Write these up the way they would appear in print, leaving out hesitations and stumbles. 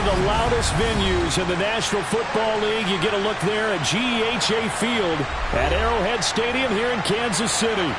of the loudest venues in the National Football League. You get a look there at GEHA Field at Arrowhead Stadium here in Kansas City.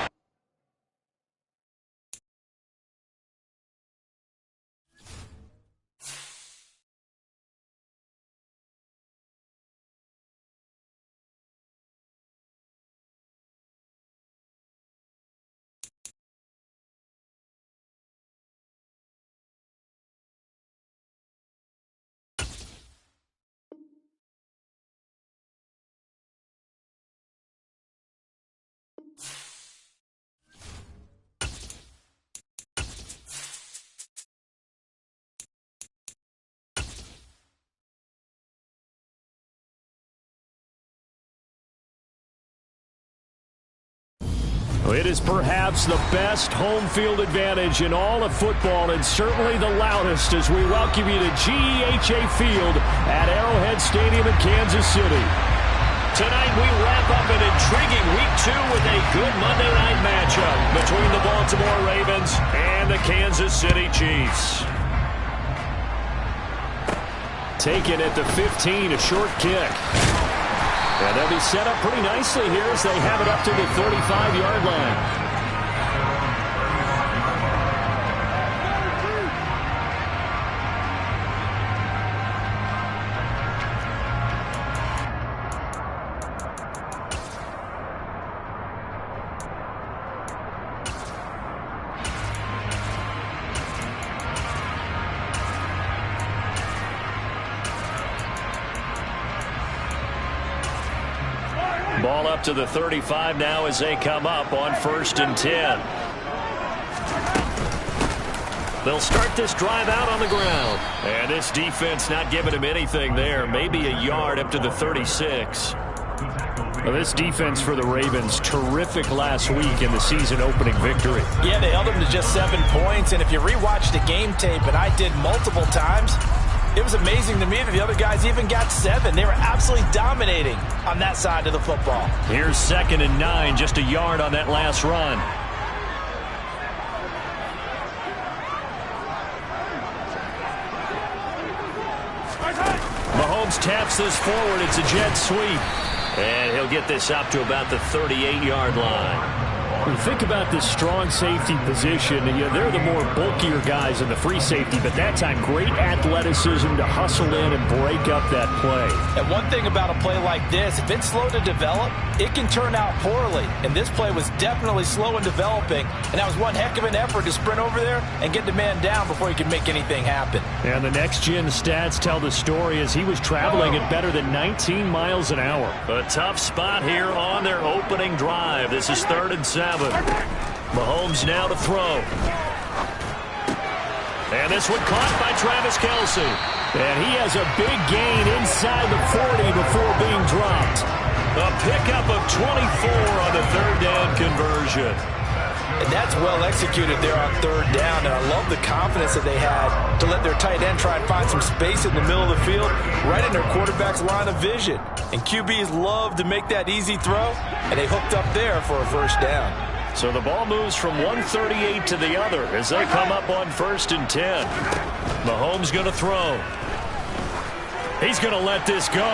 It is perhaps the best home field advantage in all of football, and certainly the loudest, as we welcome you to GEHA Field at Arrowhead Stadium in Kansas City. Tonight we wrap up an intriguing Week 2 with a good Monday night matchup between the Baltimore Ravens and the Kansas City Chiefs. Taken at the 15, a short kick. And they'll be set up pretty nicely here as they have it up to the 35-yard line. Ball up to the 35 now as they come up on 1st and 10. They'll start this drive out on the ground. And this defense not giving him anything there. Maybe a yard up to the 36. Well, this defense for the Ravens, terrific last week in the season-opening victory. Yeah, they held them to just 7 points. And if you rewatch the game tape, and I did multiple times, it was amazing to me that the other guys even got 7. They were absolutely dominating on that side of the football. Here's 2nd and 9, just a yard on that last run. Mahomes taps this forward. It's a jet sweep. And he'll get this up to about the 38-yard line. When you think about this strong safety position, they're the more bulkier guys in the free safety, but that time great athleticism to hustle in and break up that play. And one thing about a play like this, if it's slow to develop, it can turn out poorly. And this play was definitely slow in developing, and that was one heck of an effort to sprint over there and get the man down before he could make anything happen. And the next-gen stats tell the story as he was traveling at better than 19 miles an hour. A tough spot here on their opening drive. This is 3rd and 7. Mahomes now to throw. And this one caught by Travis Kelce. And he has a big gain inside the 40 before being dropped. A pickup of 24 on the 3rd down conversion. And that's well executed there on 3rd down. And I love the confidence that they had to let their tight end try and find some space in the middle of the field, right in their quarterback's line of vision. And QBs love to make that easy throw, and they hooked up there for a 1st down. So the ball moves from 138 to the other as they come up on 1st and 10. Mahomes going to throw. He's going to let this go.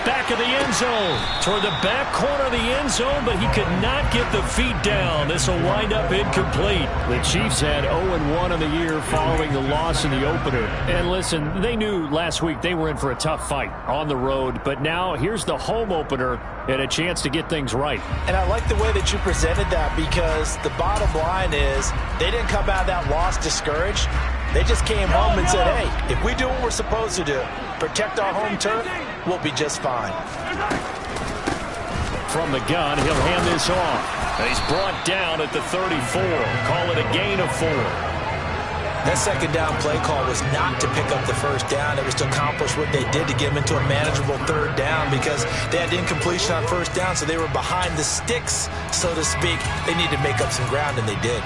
Back of the end zone. Toward the back corner of the end zone, but he could not get the feet down. This will wind up incomplete. The Chiefs had 0-1 on the year following the loss in the opener. And listen, they knew last week they were in for a tough fight on the road. But now here's the home opener and a chance to get things right. And I like the way that you presented that, because the bottom line is they didn't come out of that loss discouraged. They just came home and said, hey, if we do what we're supposed to do, protect our home turf, we'll be just fine. From the gun, he'll hand this off. And he's brought down at the 34. Call it a gain of 4. That 2nd down play call was not to pick up the 1st down. It was to accomplish what they did to get them into a manageable 3rd down, because they had incompletion on 1st down, so they were behind the sticks, so to speak. They needed to make up some ground, and they did.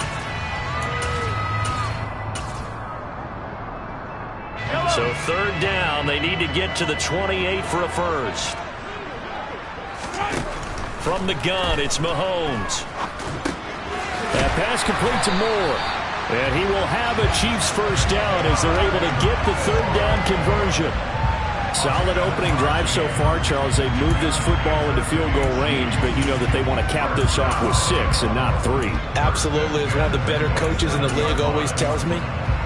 So 3rd down, they need to get to the 28 for a 1st. From the gun, it's Mahomes. That pass complete to Moore. And he will have a Chiefs first down as they're able to get the third down conversion. Solid opening drive so far, Charles. They've moved this football into field goal range, but you know that they want to cap this off with 6 and not 3. Absolutely. As one of the better coaches in the league always tells me,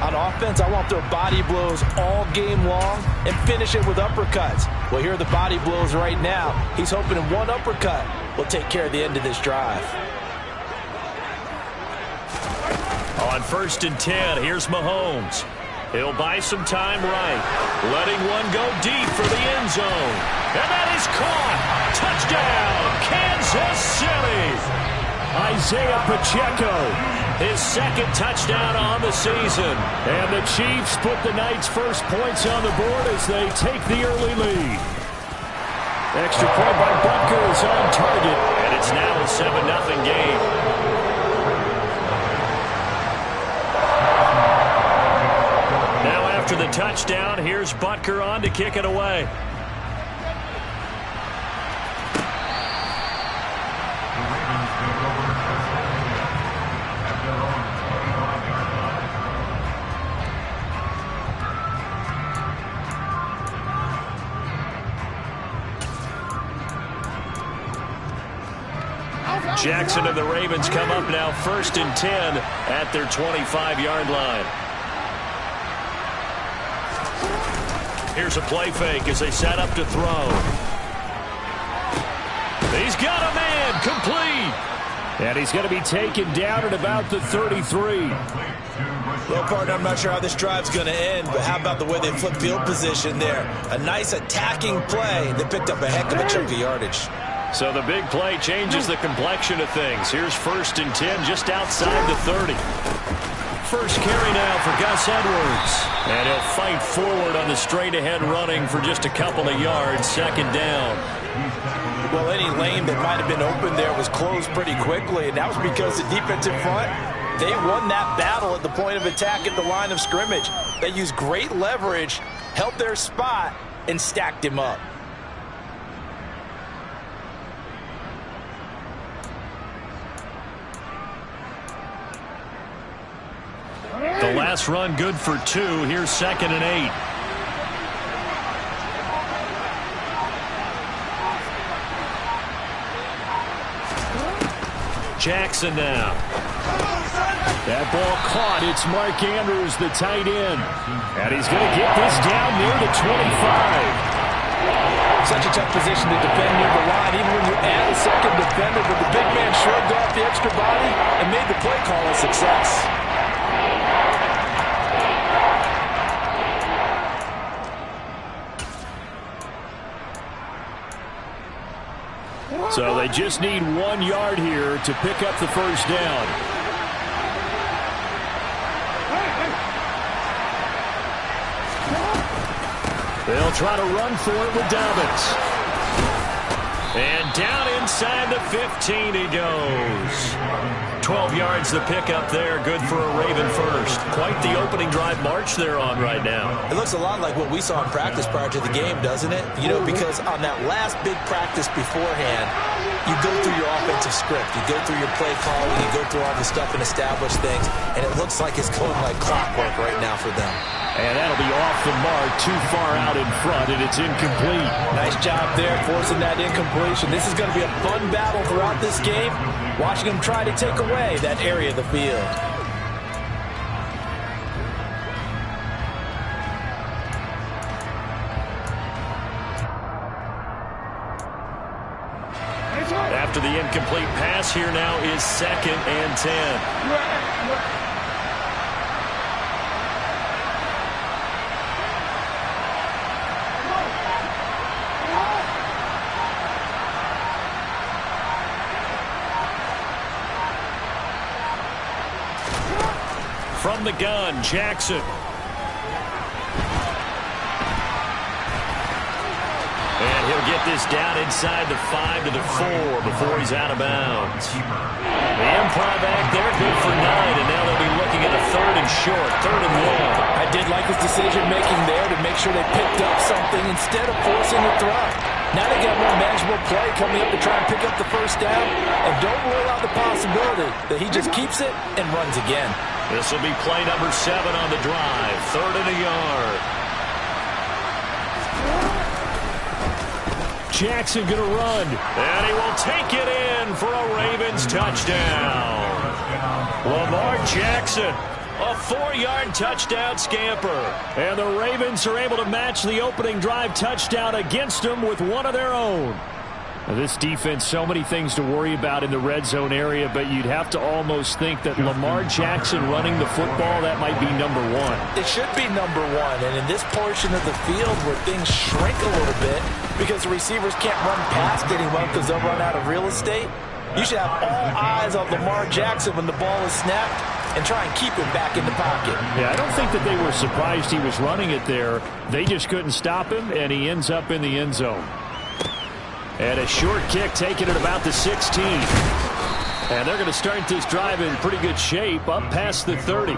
on offense, I want their body blows all game long and finish it with uppercuts. Well, here are the body blows right now. He's hoping one uppercut will take care of the end of this drive. On 1st and 10, here's Mahomes. He'll buy some time right. Letting one go deep for the end zone. And that is caught. Touchdown, Kansas City. Isaiah Pacheco, his 2nd touchdown on the season. And the Chiefs put the Knights' first points on the board as they take the early lead. Extra point by Butker is on target. And it's now a 7-0 game. After the touchdown, here's Butker on to kick it away. Jackson and the Ravens come up now 1st and 10 at their 25-yard line. Here's a play fake as they set up to throw. He's got a man, complete. And he's going to be taken down at about the 33. Well, partner, I'm not sure how this drive's going to end, but how about the way they flip field position there? A nice attacking play. They picked up a heck of a chunk of yardage. So the big play changes the complexion of things. Here's 1st and 10 just outside the 30. First carry now for Gus Edwards. And he'll fight forward on the straight-ahead running for just a couple of yards. 2nd down. Well, any lane that might have been open there was closed pretty quickly, and that was because the defensive front, they won that battle at the point of attack at the line of scrimmage. They used great leverage, held their spot, and stacked him up. The last run good for 2. Here's 2nd and 8. Jackson now. That ball caught. It's Mark Andrews, the tight end. And he's going to get this down near the 25. Such a tough position to defend near the line, even when you add a second defender, but the big man shrugged off the extra body and made the play call a success. So they just need 1 yard here to pick up the first down. They'll try to run for it with Dobbins. And down inside the 15 he goes. 12 yards the pickup there. Good for a Raven first. Quite the opening drive march they're on right now. It looks a lot like what we saw in practice prior to the game, doesn't it? You know, because on that last big practice beforehand, you go through your offensive script. You go through your play calling. You go through all the stuff and establish things. And it looks like it's going like clockwork right now for them. And that'll be off the mark, too far out in front, and it's incomplete. Nice job there, forcing that incompletion. This is going to be a fun battle throughout this game, watching them try to take away that area of the field. After the incomplete pass, here now is 2nd and 10. From the gun, Jackson. And he'll get this down inside the 5 to the 4 before he's out of bounds. The improv act there, good for 9, and now they'll be looking at a 3rd and short, 3rd and 1. I did like his decision-making there to make sure they picked up something instead of forcing the throw. Now they got a more manageable play coming up to try and pick up the first down. And don't rule out the possibility that he just keeps it and runs again. This will be play number 7 on the drive. 3rd and a yard. Jackson going to run. And he will take it in for a Ravens touchdown. Lamar Jackson, a 4-yard touchdown scamper. And the Ravens are able to match the opening drive touchdown against them with one of their own. Now, this defense, so many things to worry about in the red zone area, but you'd have to almost think that Lamar Jackson running the football, that might be number 1. It should be number 1, and in this portion of the field where things shrink a little bit because the receivers can't run past anyone because they'll run out of real estate, you should have all eyes on Lamar Jackson when the ball is snapped and try and keep him back in the pocket. Yeah, I don't think that they were surprised he was running it there. They just couldn't stop him, and he ends up in the end zone. And a short kick taken at about the 16. And they're going to start this drive in pretty good shape up past the 30.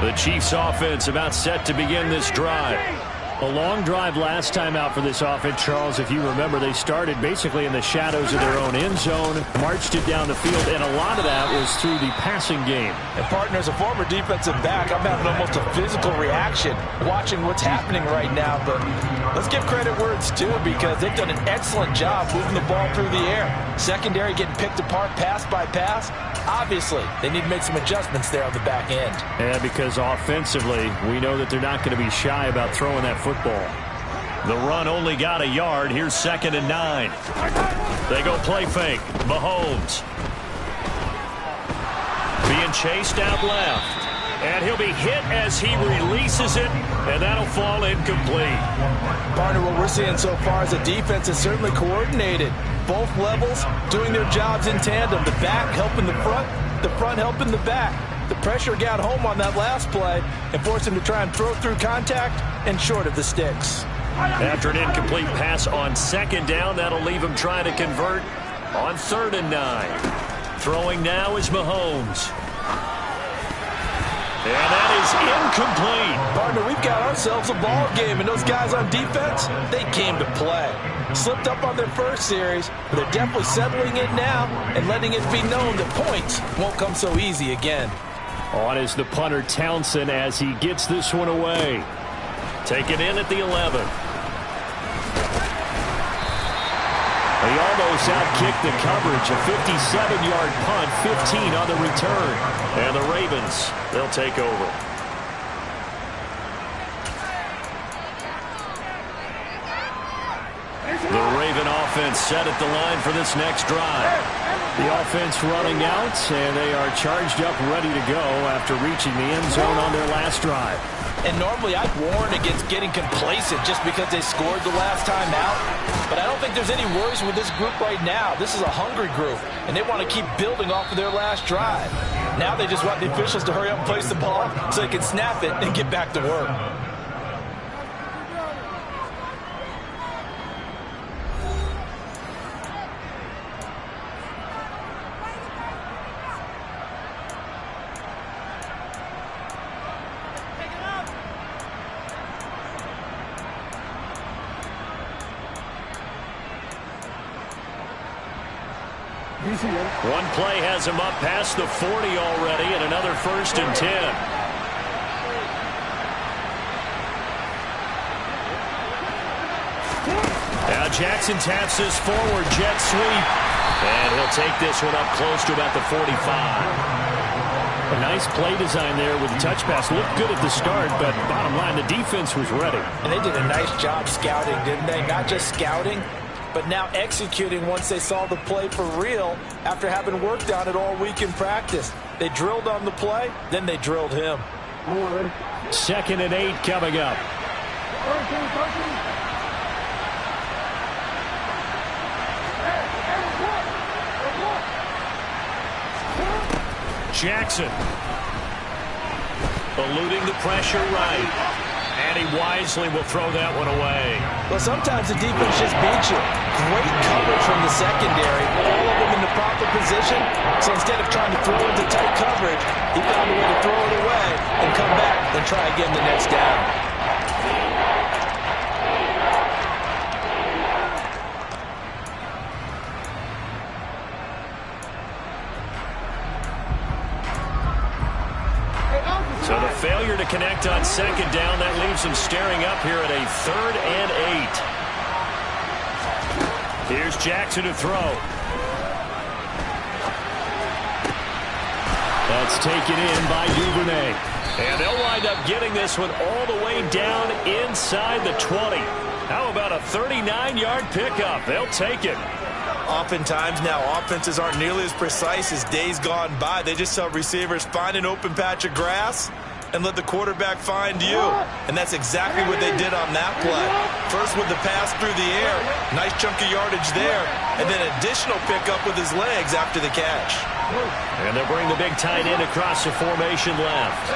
The Chiefs offense about set to begin this drive. A long drive last time out for this offense, Charles. If you remember, they started basically in the shadows of their own end zone, marched it down the field, and a lot of that was through the passing game. And, partner, as a former defensive back, I'm having almost a physical reaction watching what's happening right now. But let's give credit where it's due because they've done an excellent job moving the ball through the air. Secondary getting picked apart pass by pass. Obviously, they need to make some adjustments there on the back end. Yeah, because offensively, we know that they're not going to be shy about throwing that football. The run only got a yard. Here's 2nd and 9. They go play fake. Mahomes being chased out left. And he'll be hit as he releases it, and that'll fall incomplete. Partner, what we're seeing so far is the defense is certainly coordinated. Both levels doing their jobs in tandem. The back helping the front helping the back. The pressure got home on that last play and forced him to try and throw through contact and short of the sticks. After an incomplete pass on 2nd down, that'll leave him trying to convert on 3rd and 9. Throwing now is Mahomes. And that is incomplete. Partner, we've got ourselves a ball game, and those guys on defense, they came to play. Slipped up on their first series, but they're definitely settling in now and letting it be known that points won't come so easy again. On is the punter Townsend as he gets this one away. Taken in at the 11. He almost outkicked the coverage. A 57-yard punt, 15 on the return. And the Ravens, they'll take over. The Raven offense set at the line for this next drive. The offense running out, and they are charged up, ready to go after reaching the end zone on their last drive. And normally I'd warn against getting complacent just because they scored the last time out. But I don't think there's any worries with this group right now. This is a hungry group, and they want to keep building off of their last drive. Now they just want the officials to hurry up and place the ball so they can snap it and get back to work. One play has him up past the 40 already, and another 1st and 10. Now Jackson taps this forward jet sweep, and he'll take this one up close to about the 45. A nice play design there with the touch pass. Looked good at the start, but bottom line, the defense was ready. And they did a nice job scouting, didn't they? Not just scouting, but now executing once they saw the play for real after having worked on it all week in practice. They drilled on the play, then they drilled him. 2nd and 8 coming up. Jackson eluding the pressure right. And And he wisely will throw that one away. Well, sometimes the defense just beats you. Great coverage from the secondary. All of them in the proper position. So instead of trying to throw into tight coverage, he found a way to throw it away and come back and try again the next down. So the failure to connect on second down, that leaves him staring up here at a 3rd and 8. Here's Jackson to throw. That's taken in by Duvernay. And they'll wind up getting this one all the way down inside the 20. How about a 39-yard pickup? They'll take it. Oftentimes now, offenses aren't nearly as precise as days gone by. They just tell receivers, find an open patch of grass and let the quarterback find you. And that's exactly what they did on that play. First with the pass through the air, nice chunk of yardage there, and then additional pickup with his legs after the catch. And they'll bring the big tight end across the formation left.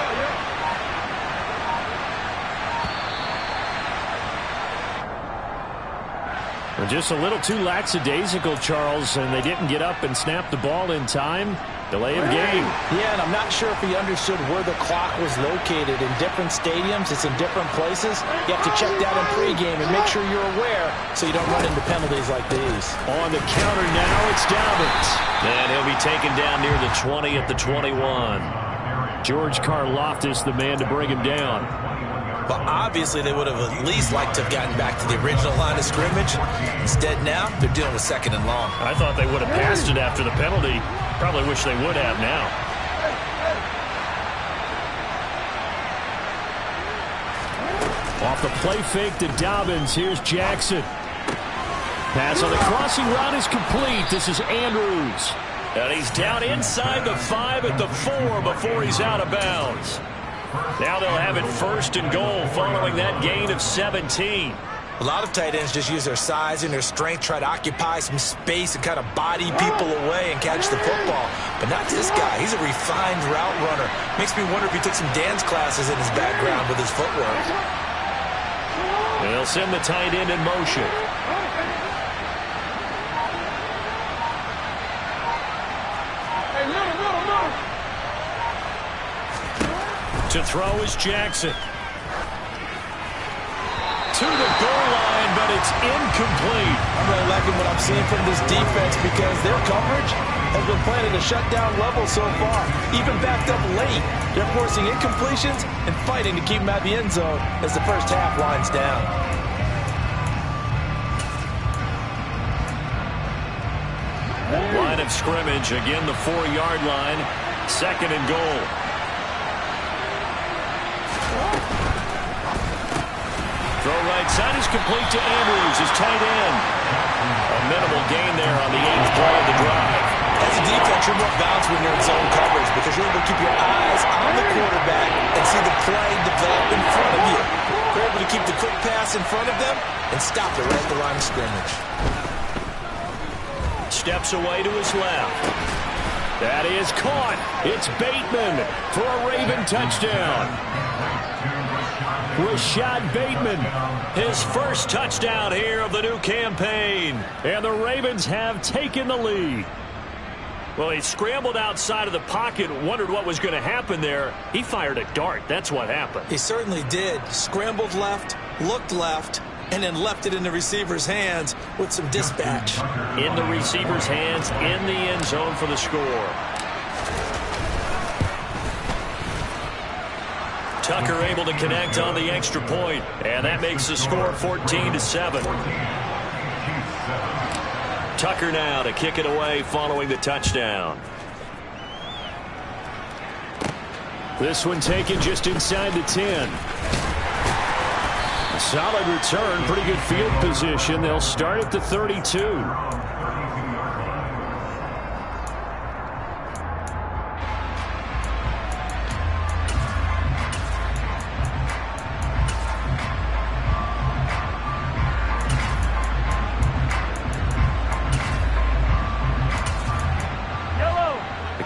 Just a little too lackadaisical, Charles, and they didn't get up and snap the ball in time. Delay of game. Yeah, and I'm not sure if he understood where the clock was located. In different stadiums, it's in different places. You have to check that in pregame and make sure you're aware so you don't run into penalties like these. On the counter now, it's Dobbins. And he'll be taken down near the 20 at the 21. George Karlaftis, the man to bring him down. But obviously they would have at least liked to have gotten back to the original line of scrimmage. Instead now, they're dealing with 2nd and long. I thought they would have passed it after the penalty. Probably wish they would have now. Off the play fake to Dobbins. Here's Jackson. Pass on the crossing route is complete. This is Andrews. And he's down inside the 5 at the 4 before he's out of bounds. Now they'll have it 1st and goal following that gain of 17. A lot of tight ends just use their size and their strength, try to occupy some space and kind of body people away and catch the football. But not this guy. He's a refined route runner. Makes me wonder if he took some dance classes in his background with his footwork. And they'll send the tight end in motion. To throw is Jackson. To the goal line, but it's incomplete. I'm really liking what I'm seeing from this defense because their coverage has been playing at a shutdown level so far. Even backed up late, they're forcing incompletions and fighting to keep them out of the end zone as the first half winds down. Line of scrimmage, again the 4-yard line. 2nd and goal. Throw right side is complete to Andrews, his tight end. A minimal gain there on the 8th play of the drive. As a defense, you're more balanced when you're in zone coverage because you're able to keep your eyes on the quarterback and see the play develop in front of you. You're able to keep the quick pass in front of them and stop it right at the line of scrimmage. Steps away to his left. That is caught. It's Bateman for a Raven touchdown. Rashad Bateman, his first touchdown here of the new campaign. And the Ravens have taken the lead. Well, he scrambled outside of the pocket, wondered what was going to happen there. He fired a dart. That's what happened. He certainly did. Scrambled left, looked left, and then left it in the receiver's hands with some dispatch. In the receiver's hands, in the end zone for the score. Tucker able to connect on the extra point, and that makes the score 14-7. Tucker now to kick it away following the touchdown. This one taken just inside the 10. Solid return, pretty good field position. They'll start at the 32.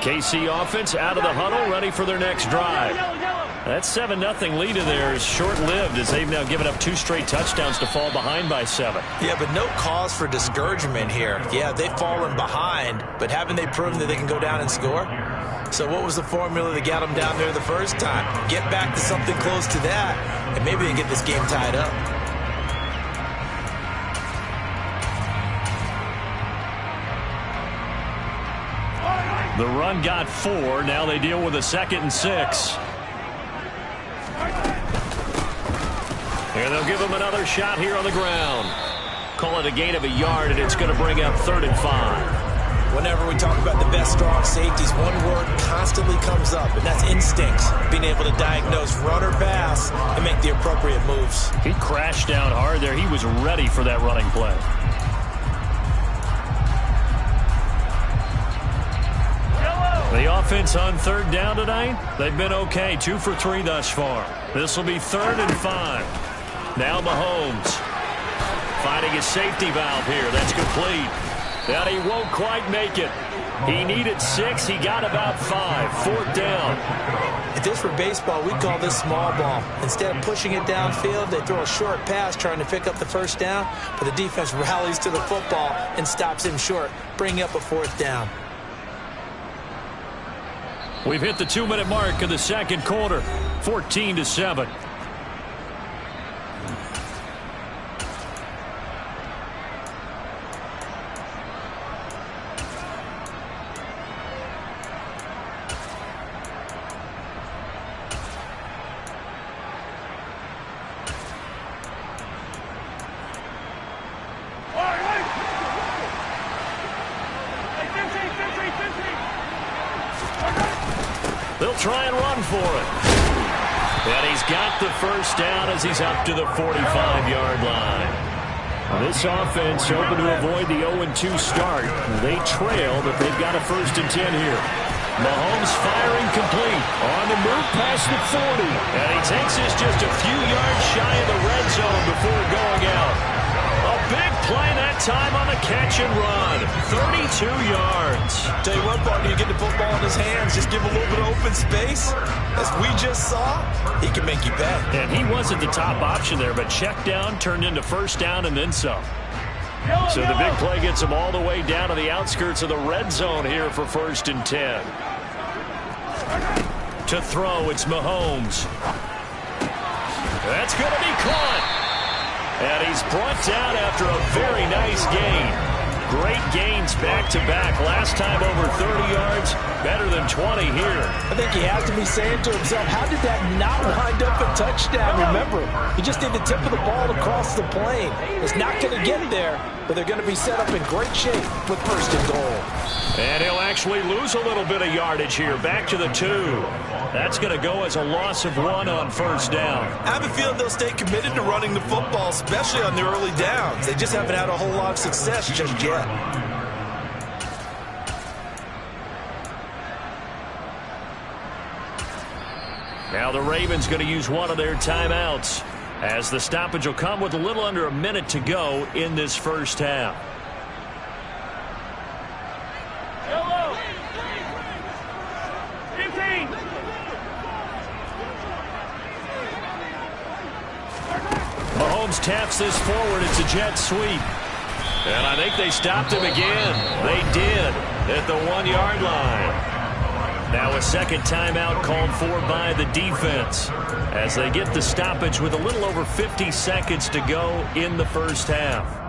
KC offense out of the huddle, ready for their next drive. That 7-0 lead of theirs is short-lived as they've now given up 2 straight touchdowns to fall behind by 7. Yeah, but no cause for discouragement here. Yeah, they've fallen behind, but haven't they proven that they can go down and score? So what was the formula that got them down there the first time? Get back to something close to that, and maybe they get this game tied up. The run got 4. Now they deal with a 2nd and 6. And they'll give him another shot here on the ground. Call it a gain of a yard, and it's going to bring up 3rd and 5. Whenever we talk about the best strong safeties, one word constantly comes up, and that's instincts. Being able to diagnose run or pass and make the appropriate moves. He crashed down hard there. He was ready for that running play. The offense on 3rd down tonight, they've been okay. 2 for 3 thus far. This will be 3rd and 5. Now Mahomes finding his safety valve here. That's complete. And he won't quite make it. He needed 6. He got about 5. 4th down. If this were baseball, we'd call this small ball. Instead of pushing it downfield, they throw a short pass trying to pick up the 1st down, but the defense rallies to the football and stops him short, bringing up a 4th down. We've hit the 2-minute mark in the 2nd quarter. 14-7. They'll try and run for it. And he's got the 1st down as he's up to the 45-yard line. This offense hoping to avoid the 0-2 start. They trail, but they've got a 1st and 10 here. Mahomes firing complete. On the move past the 40. And he takes this just a few yards shy of the red zone before going out. A big play that time on the catch and run. 32 yards. Tell you what, partner, you get the football in his hands, just give him a little bit of open space. As we just saw, he can make you pay. And he wasn't the top option there, but check down turned into 1st down and then some. So the big play gets him all the way down to the outskirts of the red zone here for 1st and 10. To throw, it's Mahomes. That's going to be caught. And he's brought down after a very nice gain. Great gains back-to-back. Last time over 30 yards, better than 20 here. I think he has to be saying to himself, how did that not wind up a touchdown? Remember, he just did the tip of the ball across the plane. It's not going to get there, but they're going to be set up in great shape with 1st and goal. And he'll actually lose a little bit of yardage here. Back to the 2. That's going to go as a loss of 1 on 1st down. I have a feeling they'll stay committed to running the football, especially on their early downs. They just haven't had a whole lot of success just yet. Now the Ravens going to use one of their timeouts as the stoppage will come with a little under a minute to go in this 1st half. Mahomes taps this forward. It's a jet sweep. And I think they stopped him again. They did at the 1-yard line. Now a 2nd timeout called for by the defense as they get the stoppage with a little over 50 seconds to go in the 1st half.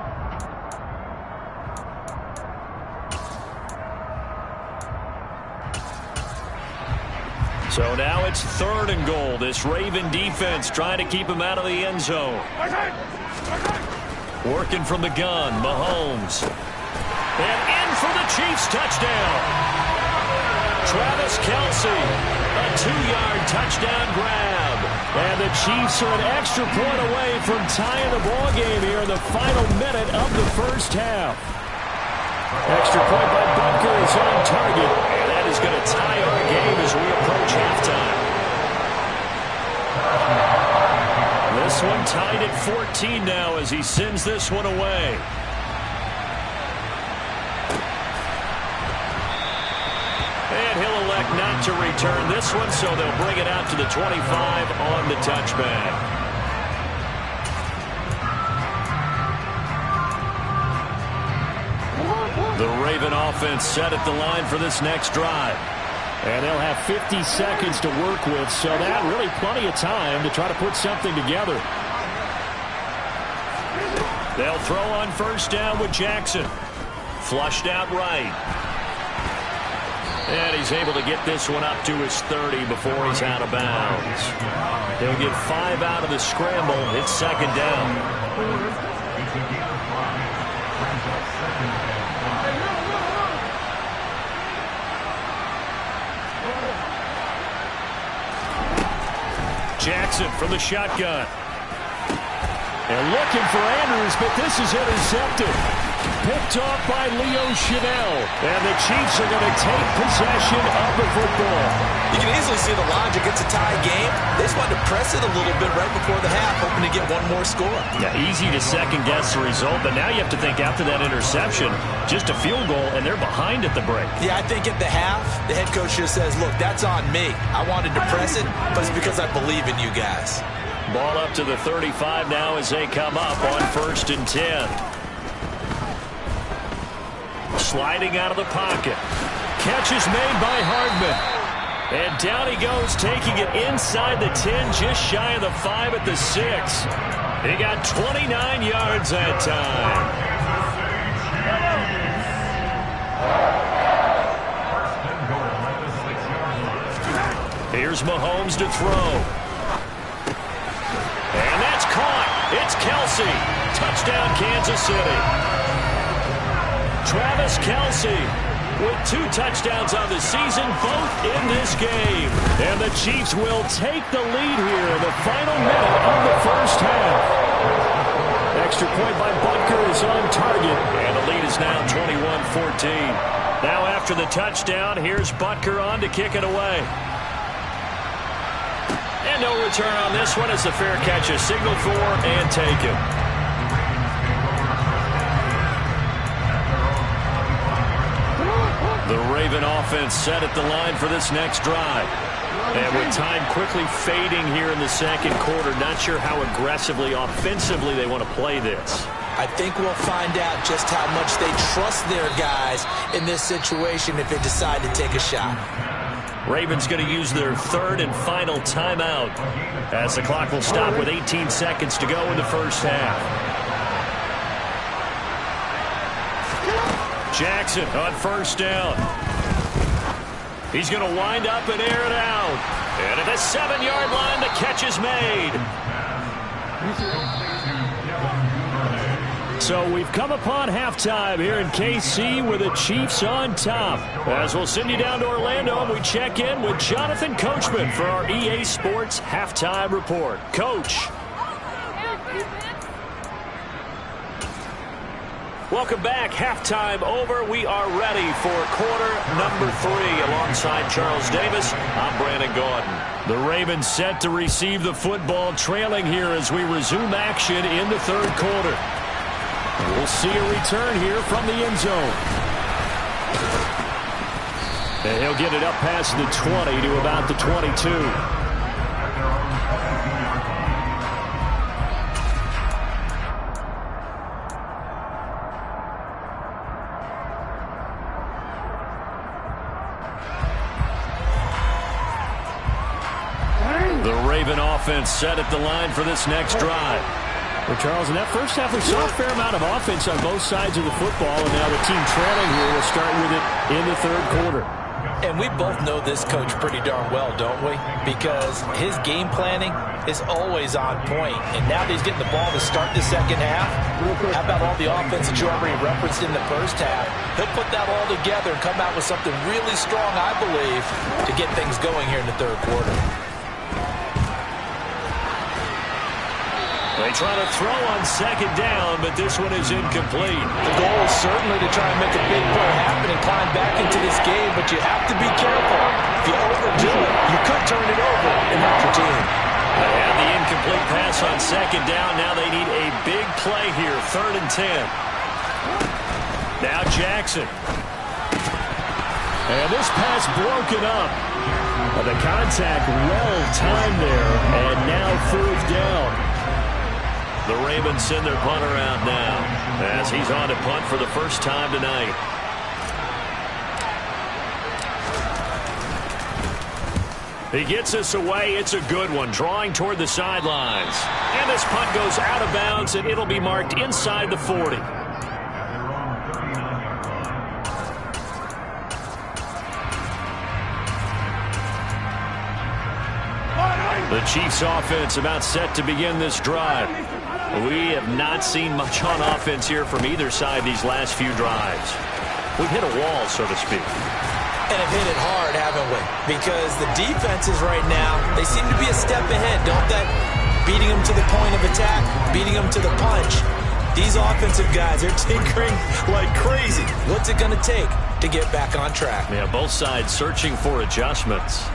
So now it's 3rd and goal. This Raven defense trying to keep him out of the end zone. Working from the gun, Mahomes. And in for the Chiefs touchdown. Travis Kelce, a 2-yard touchdown grab. And the Chiefs are an extra point away from tying the ball game here in the final minute of the 1st half. Extra point by Butker is on target. And that is going to tie our game as we approach halftime. This one tied at 14 now as he sends this one away. And he'll elect not to return this one, so they'll bring it out to the 25 on the touchback. The Raven offense set at the line for this next drive. And they'll have 50 seconds to work with, so that really plenty of time to try to put something together. They'll throw on first down with Jackson. Flushed out right. And he's able to get this one up to his 30 before he's out of bounds. He'll get 5 out of the scramble. It's second down. Jackson from the shotgun. They're looking for Andrews, but this is intercepted. Picked off by Leo Chanel. And the Chiefs are going to take possession of the football. You can easily see the logic. It's a tie game. They just wanted to press it a little bit right before the half, hoping to get one more score. Yeah, easy to second-guess the result, but now you have to think after that interception, just a field goal, and they're behind at the break. Yeah, I think at the half, the head coach just says, look, that's on me. I wanted to press it, but it's because I believe in you guys. Ball up to the 35 now as they come up on 1st and 10. Sliding out of the pocket. Catch is made by Hardman. And down he goes, taking it inside the 10, just shy of the 5 at the 6. He got 29 yards that time. Here's Mahomes to throw. And that's caught. It's Kelce. Touchdown, Kansas City. Travis Kelce with 2 touchdowns on the season, both in this game. And the Chiefs will take the lead here in the final minute of the first half. Extra point by Butker is on target. And the lead is now 21-14. Now after the touchdown, here's Butker on to kick it away. And no return on this one as the fair catch is signaled for and taken. The Raven offense set at the line for this next drive. And with time quickly fading here in the second quarter, not sure how aggressively, offensively they want to play this. I think we'll find out just how much they trust their guys in this situation if they decide to take a shot. Ravens going to use their 3rd and final timeout as the clock will stop with 18 seconds to go in the first half. Jackson on first down. He's going to wind up and air it out. And at the 7-yard line, the catch is made. So we've come upon halftime here in KC with the Chiefs on top. As we'll send you down to Orlando and we check in with Jonathan Coachman for our EA Sports Halftime Report. Coach. Welcome back. Halftime over. We are ready for quarter number 3. Alongside Charles Davis, I'm Brandon Gaudin. The Ravens set to receive the football, trailing here as we resume action in the 3rd quarter. We'll see a return here from the end zone. And he'll get it up past the 20 to about the 22. The Raven offense set at the line for this next drive. Well, Charles, in that first half, we saw a fair amount of offense on both sides of the football, and now the team trailing here will start with it in the 3rd quarter. And we both know this coach pretty darn well, don't we? Because his game planning is always on point. And now that he's getting the ball to start the second half, how about all the offense that you already referenced in the first half? He'll put that all together and come out with something really strong, I believe, to get things going here in the 3rd quarter. They try to throw on second down, but this one is incomplete. The goal is certainly to try and make a big play happen and climb back into this game, but you have to be careful. If you overdo it, you could turn it over and hurt your team. They have the incomplete pass on second down. Now they need a big play here, 3rd and 10. Now Jackson. And this pass broken up. Well, the contact well-timed there, and now 4th down. The Ravens send their punter out now as he's on to punt for the first time tonight. He gets this away. It's a good one, drawing toward the sidelines. And this punt goes out of bounds, and it'll be marked inside the 40. The Chiefs offense about set to begin this drive. We have not seen much on offense here from either side these last few drives. We've hit a wall, so to speak. And have hit it hard, haven't we? Because the defenses right now, they seem to be a step ahead, don't they? Beating them to the point of attack, beating them to the punch. These offensive guys are tinkering like crazy. What's it going to take to get back on track? Yeah, both sides searching for adjustments.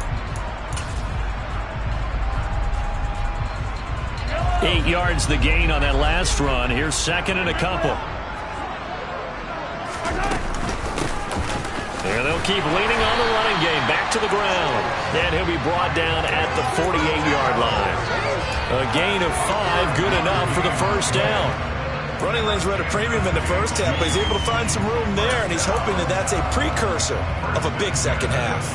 8 yards the gain on that last run. Here's second and a couple. And they'll keep leaning on the running game. Back to the ground. And he'll be brought down at the 48-yard line. A gain of 5, good enough for the first down. Running lanes were at a premium in the first half, but he's able to find some room there, and he's hoping that that's a precursor of a big second half.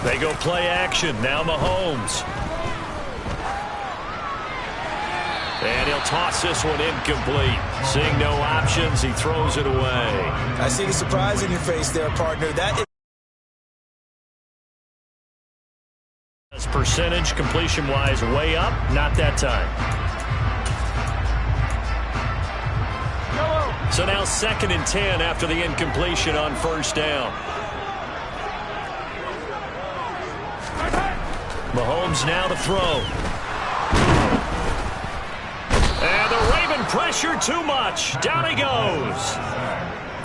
They go play action. Now Mahomes. And he'll toss this one incomplete. Seeing no options, he throws it away. I see the surprise in your face there, partner. That is percentage completion-wise way up. Not that time. So now 2nd and 10 after the incompletion on first down. Mahomes now to throw. And the Raven pressure too much. Down he goes.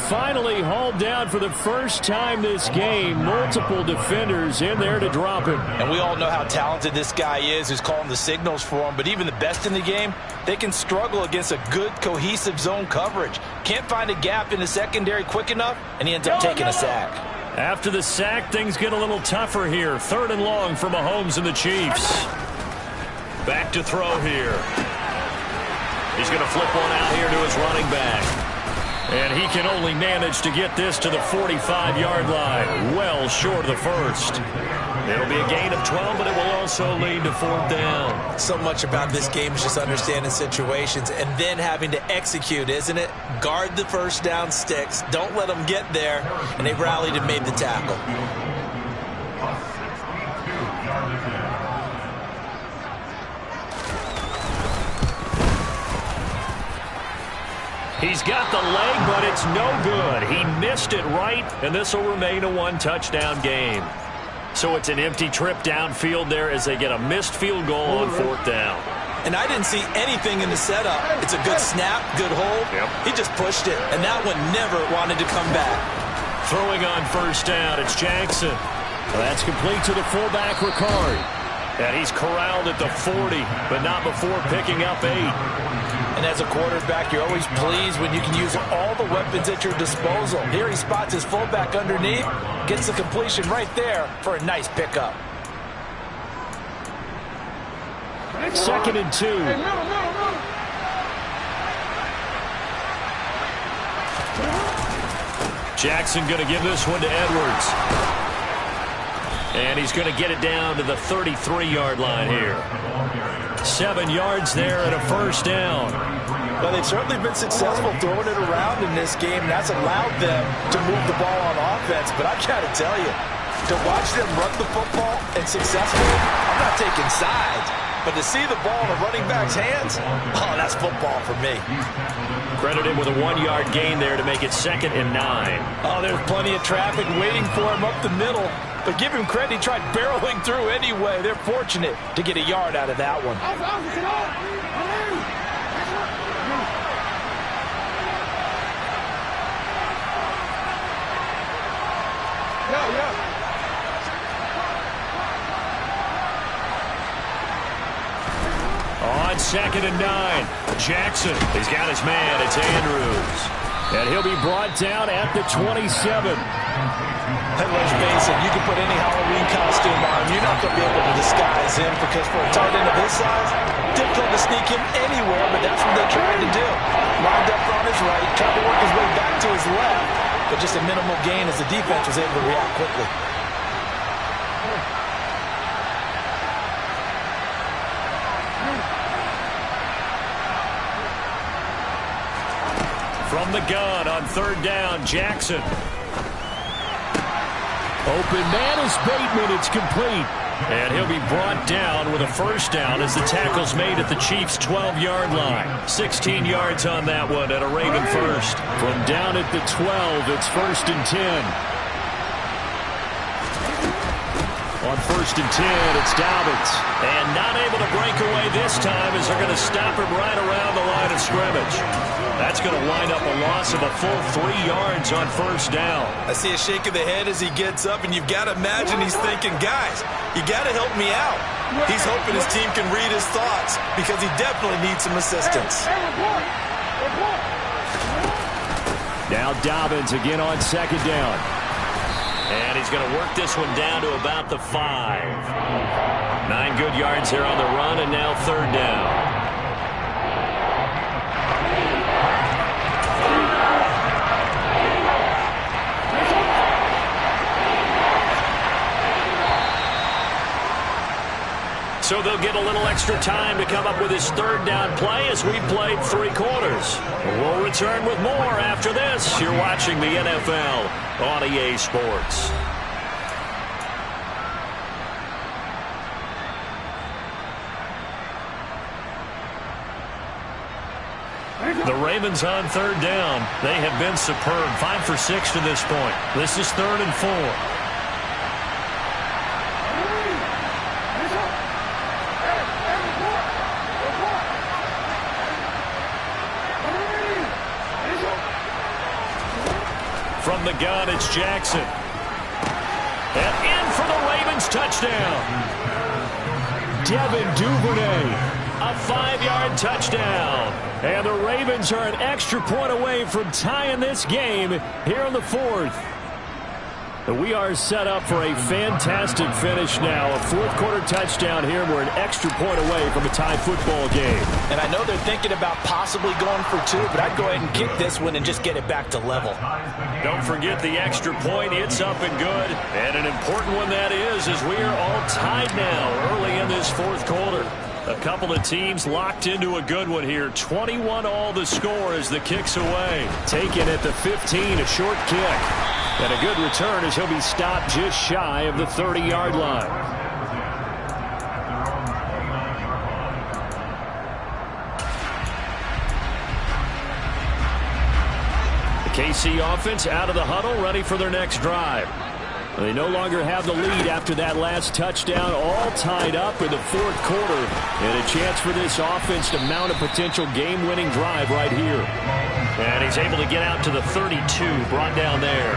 Finally hauled down for the first time this game. Multiple defenders in there to drop him. And we all know how talented this guy is who's calling the signals for him. But even the best in the game, they can struggle against a good, cohesive zone coverage. Can't find a gap in the secondary quick enough, and he ends up taking a sack. After the sack, things get a little tougher here. 3rd and long for Mahomes and the Chiefs. Back to throw here. He's going to flip one out here to his running back. And he can only manage to get this to the 45-yard line. Well short of the first. It'll be a gain of 12, but it will also lead to 4th down. So much about this game is just understanding situations and then having to execute, isn't it? Guard the first down sticks. Don't let them get there. And they rallied and made the tackle. He's got the leg, but it's no good. He missed it right, and this will remain a 1-touchdown game. So it's an empty trip downfield there as they get a missed field goal on 4th down. And I didn't see anything in the setup. It's a good snap, good hold. Yep. He just pushed it, and that one never wanted to come back. Throwing on first down, it's Jackson. That's complete to the fullback, Ricard. And he's corralled at the 40, but not before picking up 8. And as a quarterback, you're always pleased when you can use all the weapons at your disposal. Here he spots his fullback underneath, gets the completion right there for a nice pickup. 2nd and 2. Jackson going to give this one to Edwards. And he's going to get it down to the 33-yard line here. 7 yards there and a first down. Well, they've certainly been successful throwing it around in this game, and that's allowed them to move the ball on offense. But I've got to tell you, to watch them run the football and successfully, I'm not taking sides, but to see the ball in a running back's hands, oh, that's football for me. Credit him with a 1-yard gain there to make it 2nd and 9. Oh, there's plenty of traffic waiting for him up the middle. But give him credit, he tried barreling through anyway. They're fortunate to get a yard out of that one. On 2nd and 9, Jackson. He's got his man. It's Andrews. And he'll be brought down at the 27. Hey, let's face it, you can put any Halloween costume on. You're not going to be able to disguise him because for a tight end of his size, difficult to sneak him anywhere, but that's what they tried to do. Lined up on his right, tried to work his way back to his left, but just a minimal gain as the defense was able to react quickly. From the gun on 3rd down, Jackson. Open man is Bateman. It's complete. And he'll be brought down with a 1st down as the tackle's made at the Chiefs' 12-yard line. 16 yards on that one and a Raven first. From down at the 12, it's 1st and 10. On 1st and 10, it's Dobbins. And not able to break away this time as they're going to stop him right around the line of scrimmage. That's going to wind up a loss of a full 3 yards on 1st down. I see a shake of the head as he gets up, and you've got to imagine he's thinking, guys, you got to help me out. He's hoping his team can read his thoughts because he definitely needs some assistance. Now Dobbins again on 2nd down. And he's going to work this one down to about the 5. 9 good yards there on the run, and now 3rd down. So they'll get a little extra time to come up with his 3rd down play as we played 3 quarters. We'll return with more after this. You're watching the NFL on EA Sports. The Ravens on 3rd down. They have been superb. 5 for 6 to this point. This is 3rd and 4. From the gun, it's Jackson. And in for the Ravens touchdown. Devin Duvernay, a 5-yard touchdown. And the Ravens are an extra point away from tying this game here in the 4th. We are set up for a fantastic finish now. A 4th quarter touchdown here. We're an extra point away from a tie football game. And I know they're thinking about possibly going for 2, but I'd go ahead and kick this one and just get it back to level. Don't forget the extra point. It's up and good. And an important one that is, as we are all tied now early in this 4th quarter. A couple of teams locked into a good one here. 21-all the score as the kick's away. Taken at the 15, a short kick. And a good return as he'll be stopped just shy of the 30-yard line. The KC offense out of the huddle, ready for their next drive. They no longer have the lead after that last touchdown, all tied up in the 4th quarter. And a chance for this offense to mount a potential game-winning drive right here. And he's able to get out to the 32, brought down there.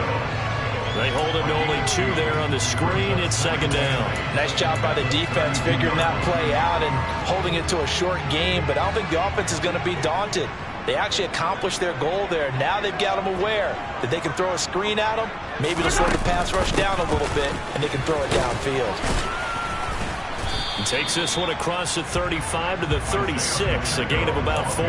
They hold him to only 2 there on the screen. It's 2nd down. Nice job by the defense figuring that play out and holding it to a short game, but I don't think the offense is going to be daunted. They actually accomplished their goal there. Now they've got them aware that they can throw a screen at them. Maybe they'll slow the pass rush down a little bit, and they can throw it downfield. He takes this one across the 35 to the 36, a gain of about 4.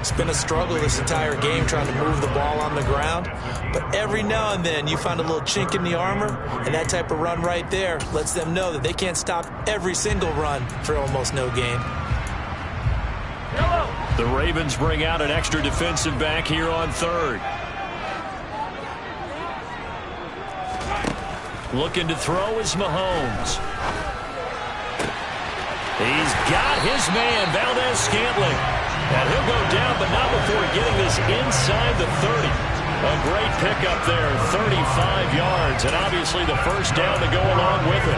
It's been a struggle this entire game trying to move the ball on the ground. But every now and then you find a little chink in the armor, and that type of run right there lets them know that they can't stop every single run for almost no gain. The Ravens bring out an extra defensive back here on 3rd. Looking to throw is Mahomes. He's got his man, Valdez-Scantling. And he'll go down, but not before getting this inside the 30. A great pickup there, 35 yards, and obviously the 1st down to go along with it.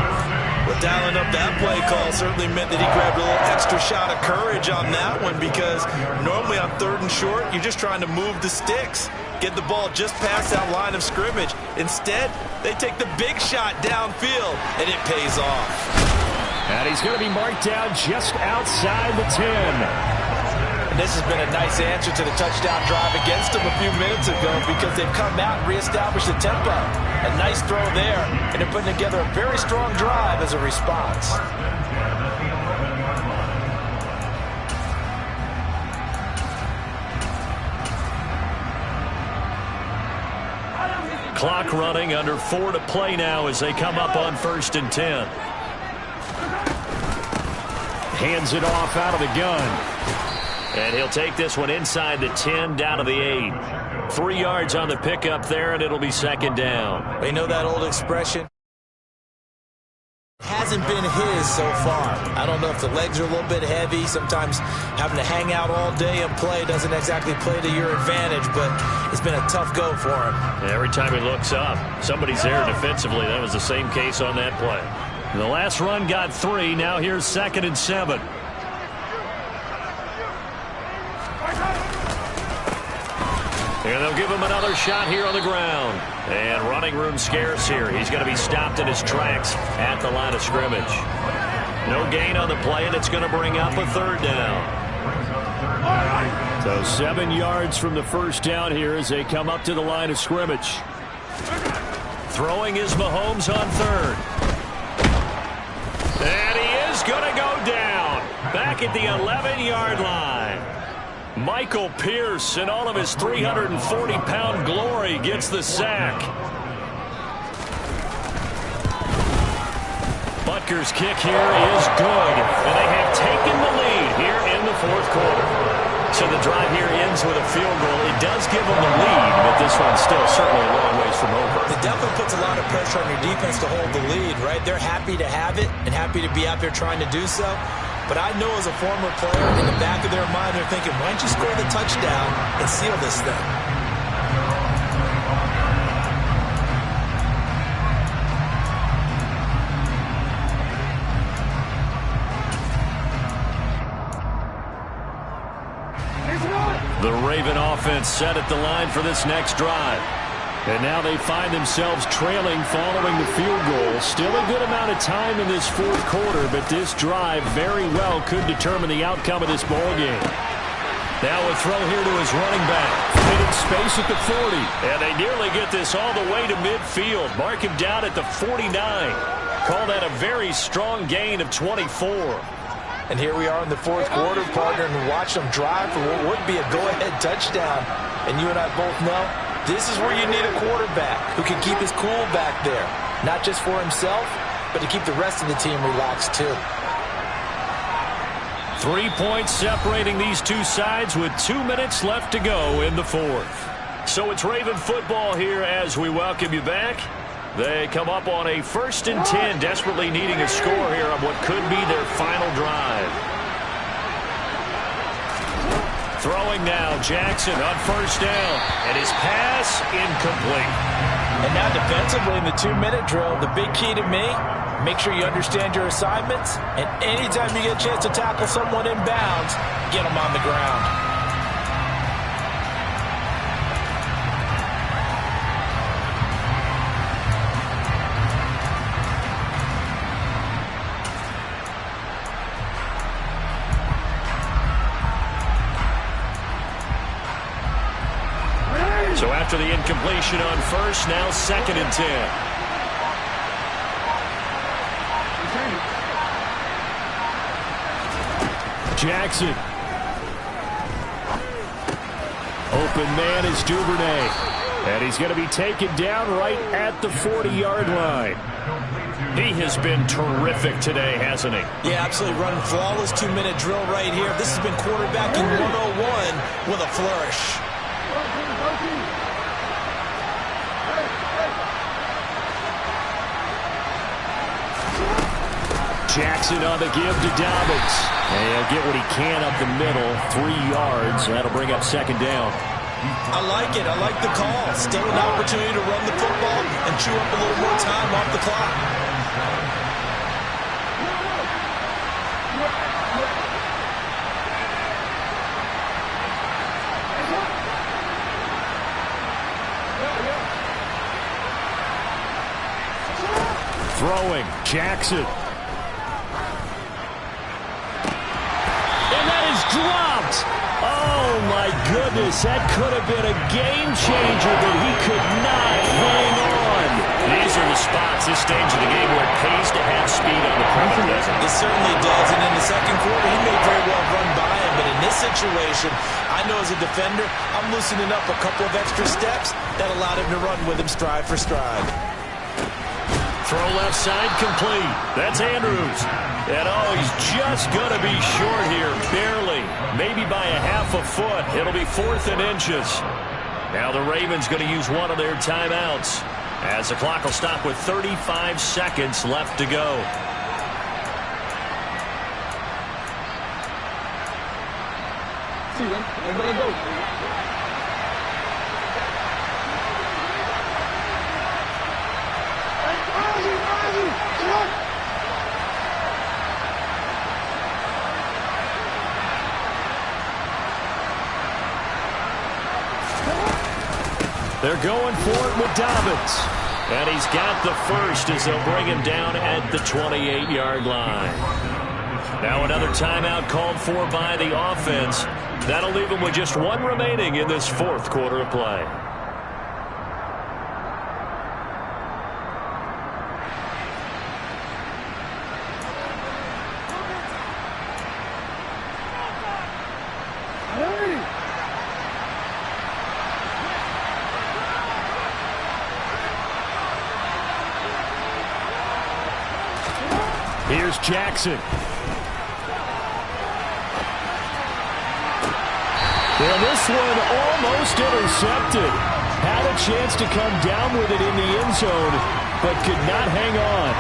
Well, dialing up that play call certainly meant that he grabbed a little extra shot of courage on that one, because normally on 3rd and short, you're just trying to move the sticks, get the ball just past that line of scrimmage. Instead, they take the big shot downfield, and it pays off. And he's going to be marked down just outside the 10. And this has been a nice answer to the touchdown drive against them a few minutes ago because they've come out and reestablished the tempo. A nice throw there, and they're putting together a very strong drive as a response. Clock running, under 4 to play now as they come up on 1st and 10. Hands it off out of the gun. And he'll take this one inside the 10, down to the 8. 3 yards on the pickup there, and it'll be 2nd down. They know that old expression. Hasn't been his so far. I don't know if the legs are a little bit heavy. Sometimes having to hang out all day and play doesn't exactly play to your advantage, but it's been a tough go for him. Every time he looks up, somebody's there defensively. That was the same case on that play. The last run got 3. Now here's 2nd and 7. And they'll give him another shot here on the ground. And running room scarce here. He's going to be stopped in his tracks at the line of scrimmage. No gain on the play, and it's going to bring up a 3rd down. So 7 yards from the 1st down here as they come up to the line of scrimmage. Throwing is Mahomes on 3rd. And he is going to go down. Back at the 11-yard line. Michael Pierce, in all of his 340-pound glory, gets the sack. Butker's kick here is good, and they have taken the lead here in the 4th quarter. So the drive here ends with a field goal. It does give them the lead, but this one's still certainly a long ways from over. It definitely puts a lot of pressure on your defense to hold the lead, right? They're happy to have it and happy to be out there trying to do so. But I know as a former player, in the back of their mind, they're thinking, why don't you score the touchdown and seal this thing? The Raven offense set at the line for this next drive. And now they find themselves trailing following the field goal. Still a good amount of time in this 4th quarter, but this drive very well could determine the outcome of this ball game. Now a throw here to his running back. Fitted space at the 40. And they nearly get this all the way to midfield. Mark him down at the 49. Call that a very strong gain of 24. And here we are in the 4th quarter, partner, and watch them drive for what would be a go-ahead touchdown. And you and I both know this is where you need a quarterback who can keep his cool back there. Not just for himself, but to keep the rest of the team relaxed too. 3 points separating these two sides with 2 minutes left to go in the 4th. So it's Raven football here as we welcome you back. They come up on a 1st and 10, desperately needing a score here on what could be their final drive. Throwing now, Jackson on 1st down, and his pass incomplete. And now defensively in the 2-minute drill, the big key to me, make sure you understand your assignments, and anytime you get a chance to tackle someone in bounds, get them on the ground. So after the incompletion on 1st, now 2nd and 10. Jackson. Open man is Duvernay. And he's going to be taken down right at the 40-yard line. He has been terrific today, hasn't he? Yeah, absolutely. Running flawless 2-minute drill right here. This has been quarterbacking 101 with a flourish. Jackson on the give to Dobbins. And he'll get what he can up the middle, 3 yards. That'll bring up 2nd down. I like it. I like the call. Still an opportunity to run the football and chew up a little more time off the clock. Throwing, Jackson. dropped. Oh, my goodness. That could have been a game changer, but he could not hang on. These are the spots, this stage of the game, where it pays to have speed on the perimeter, doesn't it? It certainly does, and in the second quarter, he may very well run by him, but in this situation, I know as a defender, I'm loosening up a couple of extra steps that allowed him to run with him stride for stride. Throw left side complete. That's Andrews. And oh, he's just going to be short here, barely. Maybe by a half a foot. It'll be 4th and inches. Now the Ravens going to use one of their timeouts, as the clock will stop with 35 seconds left to go. Everybody go. They're going for it with Dobbins. And he's got the first as they'll bring him down at the 28-yard line. Now another timeout called for by the offense. That'll leave him with just one remaining in this 4th quarter of play. Here's Jackson. Well, this one almost intercepted. Had a chance to come down with it in the end zone, but could not hang on.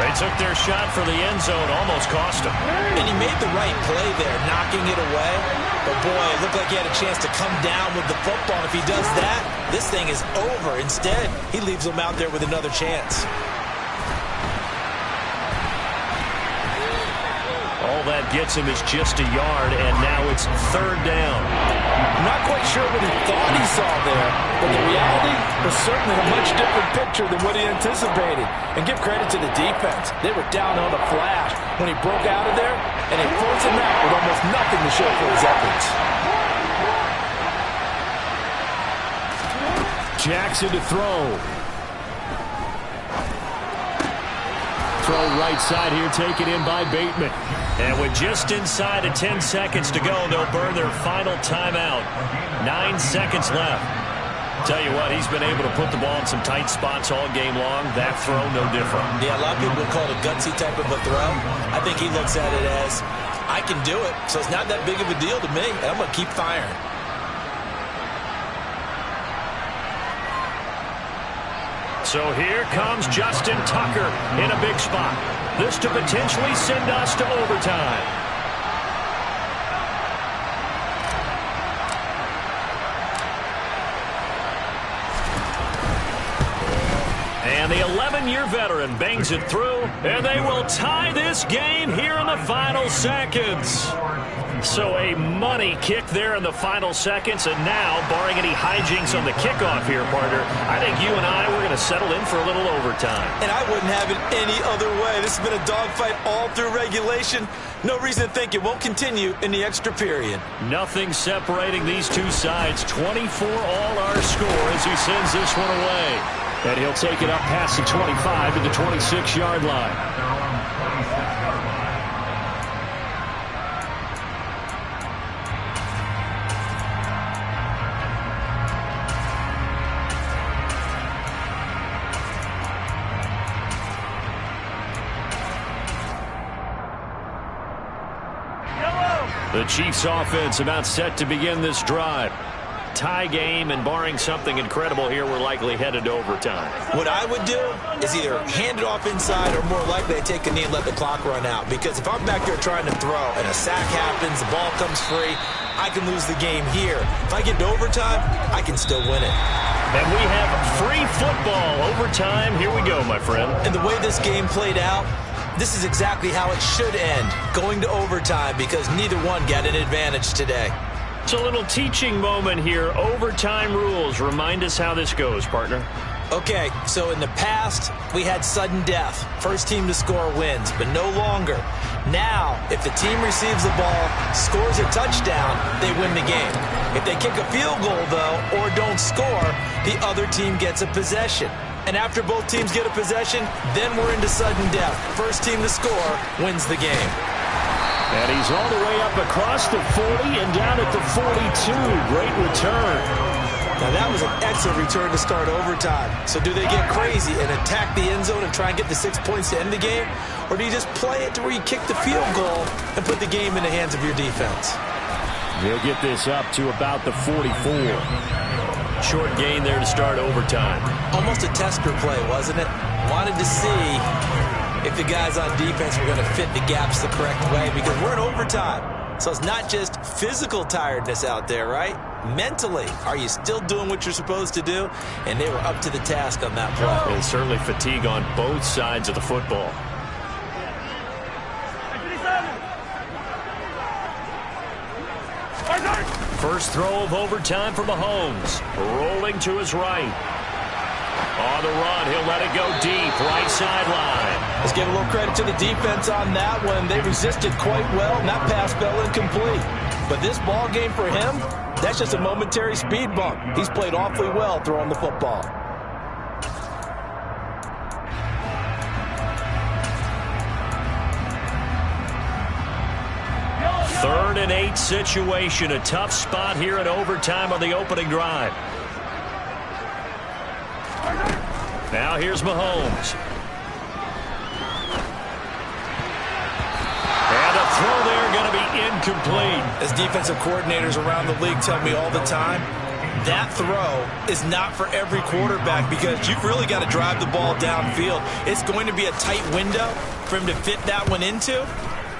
They took their shot for the end zone, almost cost him. And he made the right play there, knocking it away. But boy, it looked like he had a chance to come down with the football. If he does that, this thing is over. Instead, he leaves him out there with another chance. All that gets him is just a yard, and now it's 3rd down. I'm not quite sure what he thought he saw there, but the reality was certainly a much different picture than what he anticipated. And give credit to the defense. They were down on a flash when he broke out of there, and they forced him out with almost nothing to show for his efforts. Jackson to throw. Throw right side here, taken in by Bateman. And with just inside of 10 seconds to go, they'll burn their final timeout. 9 seconds left. Tell you what, he's been able to put the ball in some tight spots all game long. That throw, no different. Yeah, a lot of people would call it a gutsy type of a throw. I think he looks at it as, I can do it, so it's not that big of a deal to me, and I'm going to keep firing. So here comes Justin Tucker in a big spot. This to potentially send us to overtime. And the 11-year veteran bangs it through, and they will tie this game here in the final seconds. So a money kick there in the final seconds, and now, barring any hijinks on the kickoff here, partner, I think you and I, we're going to settle in for a little overtime. And I wouldn't have it any other way. This has been a dogfight all through regulation. No reason to think it won't continue in the extra period. Nothing separating these two sides. 24 all our score as he sends this one away. And he'll take it up past the 25 to the 26-yard line. The Chiefs offense about set to begin this drive. Tie game, and barring something incredible here, we're likely headed to overtime. What I would do is either hand it off inside or more likely I take a knee and let the clock run out. Because if I'm back there trying to throw and a sack happens, the ball comes free, I can lose the game here. If I get to overtime, I can still win it. And we have free football. Overtime, here we go, my friend. And the way this game played out, this is exactly how it should end, going to overtime, because neither one got an advantage today. It's a little teaching moment here. Overtime rules. Remind us how this goes, partner. Okay, so in the past, we had sudden death. First team to score wins, but no longer. Now, if the team receives the ball, scores a touchdown, they win the game. If they kick a field goal, though, or don't score, the other team gets a possession. And after both teams get a possession, then we're into sudden death. First team to score wins the game. And he's all the way up across the 40 and down at the 42. Great return. Now, that was an excellent return to start overtime. So do they get crazy and attack the end zone and try and get the 6 points to end the game? Or do you just play it to where you kick the field goal and put the game in the hands of your defense? He'll get this up to about the 44. Short gain there to start overtime. Almost a tester play, wasn't it? Wanted to see if the guys on defense were going to fit the gaps the correct way, because we're in overtime. So it's not just physical tiredness out there, right? Mentally, are you still doing what you're supposed to do? And they were up to the task on that play. And certainly fatigue on both sides of the football. First throw of overtime for Mahomes. Rolling to his right. On the run, he'll let it go deep, right sideline. Let's give a little credit to the defense on that one. They resisted quite well, and that pass fell incomplete. But this ball game for him, that's just a momentary speed bump. He's played awfully well throwing the football. Third and 8 situation. A tough spot here in overtime on the opening drive. Now here's Mahomes. And a throw there going to be incomplete. As defensive coordinators around the league tell me all the time, that throw is not for every quarterback, because you've really got to drive the ball downfield. It's going to be a tight window for him to fit that one into.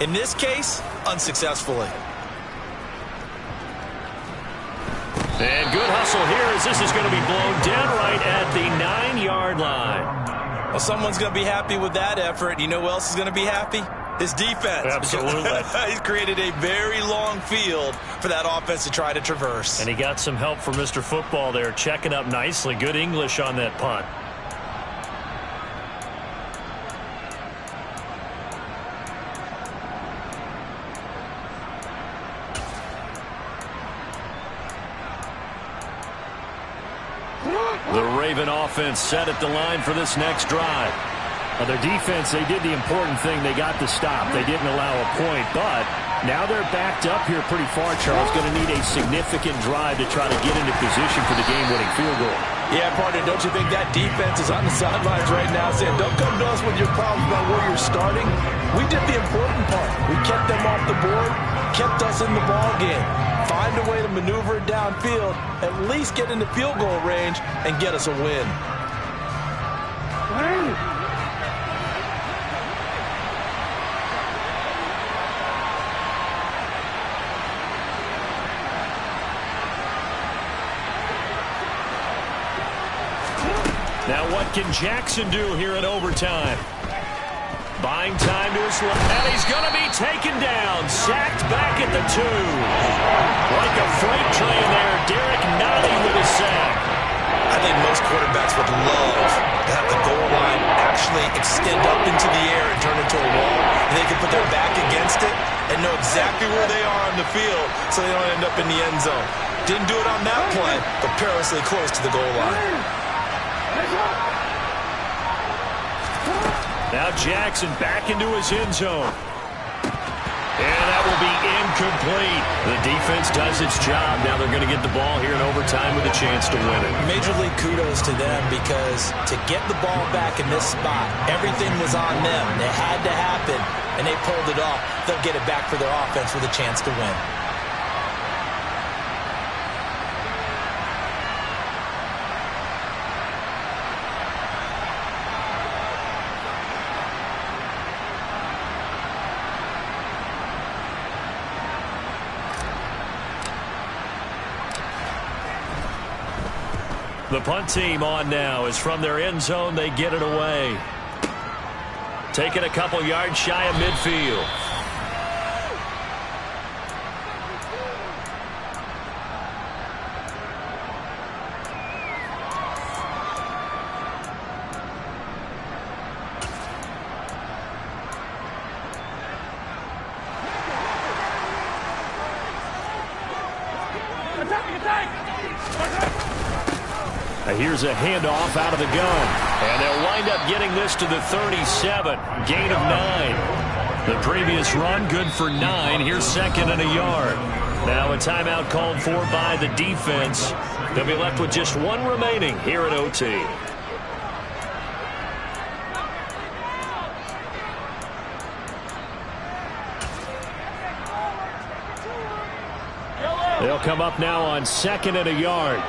In this case, unsuccessfully. And good hustle here, as this is going to be blown down right at the 9-yard line. Well, someone's going to be happy with that effort. You know who else is going to be happy? His defense. Absolutely. He's created a very long field for that offense to try to traverse. And he got some help from Mr. Football there, checking up nicely. Good English on that punt. The Raven offense set at the line for this next drive. Their defense, they did the important thing. They got the stop. They didn't allow a point, but now they're backed up here pretty far, Charles. Going to need a significant drive to try to get into position for the game-winning field goal. Yeah, partner, don't you think that defense is on the sidelines right now saying, don't come to us with your problems about where you're starting. We did the important part. We kept them off the board, kept us in the ball game. Find a way to maneuver it downfield, at least get into field goal range, and get us a win. Now what can Jackson do here in overtime? Buying time to his left, and he's going to be taken down. Sacked back at the 2. Like a freight train there, Derek Nottie with a sack. I think most quarterbacks would love to have the goal line actually extend up into the air and turn into a wall, and they can put their back against it and know exactly where they are on the field so they don't end up in the end zone. Didn't do it on that play, but perilously close to the goal line. Now Jackson back into his end zone. And that will be incomplete. The defense does its job. Now they're going to get the ball here in overtime with a chance to win it. Major league kudos to them, because to get the ball back in this spot, everything was on them. It had to happen, and they pulled it off. They'll get it back for their offense with a chance to win. The punt team on now is from their end zone. They get it away. Taking a couple yards shy of midfield. Here's a handoff out of the gun. And they'll wind up getting this to the 37. Gain of 9. The previous run, good for 9. Here's second and a yard. Now a timeout called for by the defense. They'll be left with just one remaining here at OT. They'll come up now on second and a yard.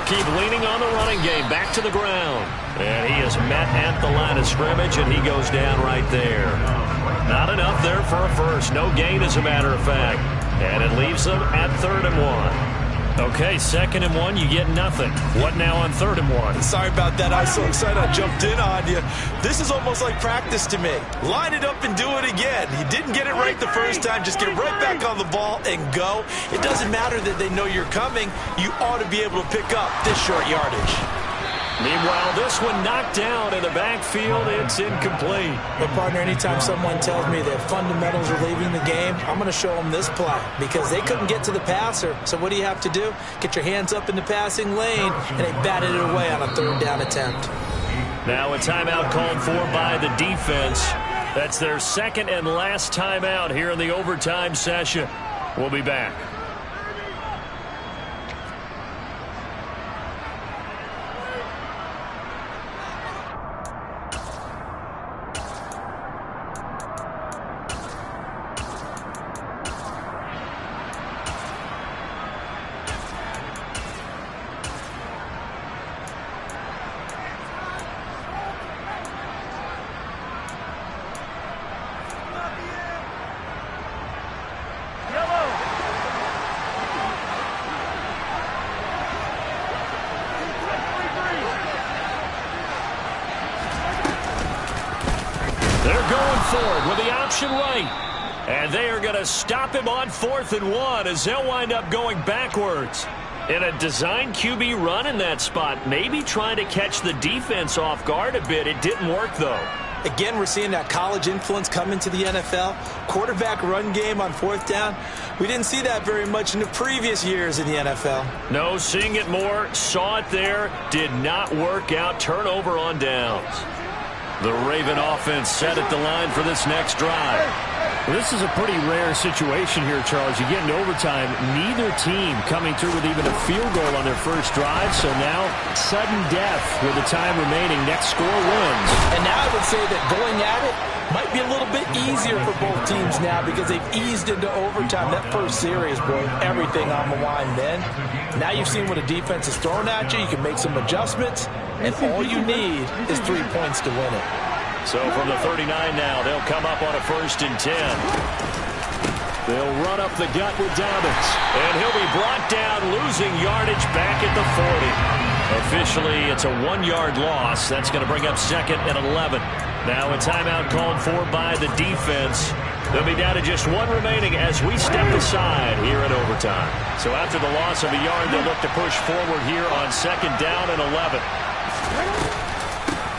Keep leaning on the running game. Back to the ground. And he is met at the line of scrimmage, and he goes down right there. Not enough there for a first. No gain, as a matter of fact. And it leaves them at 3rd and 1. Okay, 2nd and 1, you get nothing. What now on 3rd and 1? Sorry about that. I was so excited I jumped in on you. This is almost like practice to me. Line it up and do it again. You didn't get it right the first time. Just get right back on the ball and go. It doesn't matter that they know you're coming. You ought to be able to pick up this short yardage. Meanwhile, this one knocked down in the backfield. It's incomplete. But, partner, anytime someone tells me that fundamentals are leaving the game, I'm going to show them this play because they couldn't get to the passer. So what do you have to do? Get your hands up in the passing lane, and they batted it away on a 3rd down attempt. Now a timeout called for by the defense. That's their second and last timeout here in the overtime session. We'll be back. Forward with the option right. And they are going to stop him on 4th and 1 as they'll wind up going backwards. In a design QB run in that spot, maybe trying to catch the defense off guard a bit. It didn't work, though. Again, we're seeing that college influence come into the NFL. Quarterback run game on 4th down. We didn't see that very much in the previous years in the NFL. No, seeing it more. Saw it there. Did not work out. Turnover on downs. The Raven offense set at the line for this next drive. Well, this is a pretty rare situation here, Charles. You get into overtime, neither team coming through with even a field goal on their first drive. So now, sudden death with the time remaining. Next score wins. And now I would say that going at it might be a little bit easier for both teams now because they've eased into overtime. That first series, boy, everything on the line then. Now you've seen what a defense is throwing at you. You can make some adjustments, and all you need is 3 points to win it. So from the 39 now, they'll come up on a 1st and 10. They'll run up the gut with Dobbins. And he'll be brought down, losing yardage back at the 40. Officially, it's a 1-yard loss. That's going to bring up 2nd and 11. Now a timeout called for by the defense. They'll be down to just one remaining as we step aside here in overtime. So after the loss of a yard, they'll look to push forward here on 2nd down and 11.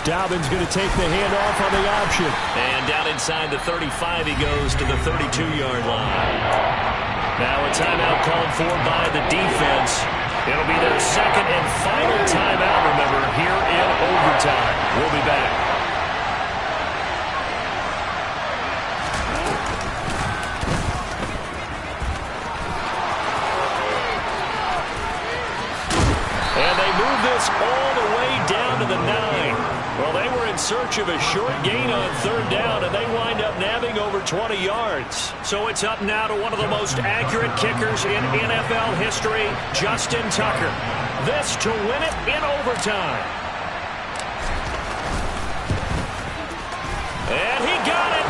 Dobbins going to take the handoff on the option. And down inside the 35, he goes to the 32-yard line. Now a timeout called for by the defense. It'll be their second and final timeout, remember, here in overtime. We'll be back. And they move this all the way down to the 9. Well, they were in search of a short gain on 3rd down, and they wind up nabbing over 20 yards. So it's up now to one of the most accurate kickers in NFL history, Justin Tucker. This to win it in overtime. And he got it.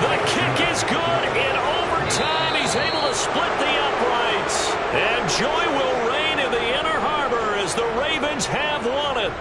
The kick is good in overtime. He's able to split the uprights. And joy will reign in the Inner Harbor as the Ravens have won it.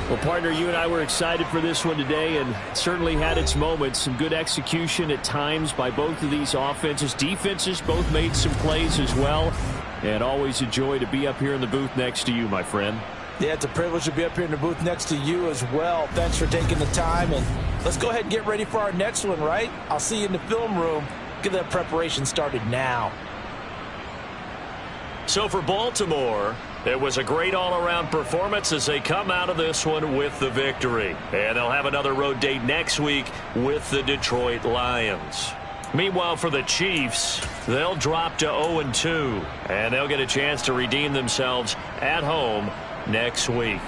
Well, partner, you and I were excited for this one today, and it certainly had its moments. Some good execution at times by both of these offenses. Defenses both made some plays as well. And always a joy to be up here in the booth next to you, my friend. Yeah, it's a privilege to be up here in the booth next to you as well. Thanks for taking the time, and let's go ahead and get ready for our next one, right? I'll see you in the film room. Get that preparation started now. So for Baltimore, it was a great all-around performance as they come out of this one with the victory. And they'll have another road date next week with the Detroit Lions. Meanwhile, for the Chiefs, they'll drop to 0-2, and they'll get a chance to redeem themselves at home next week.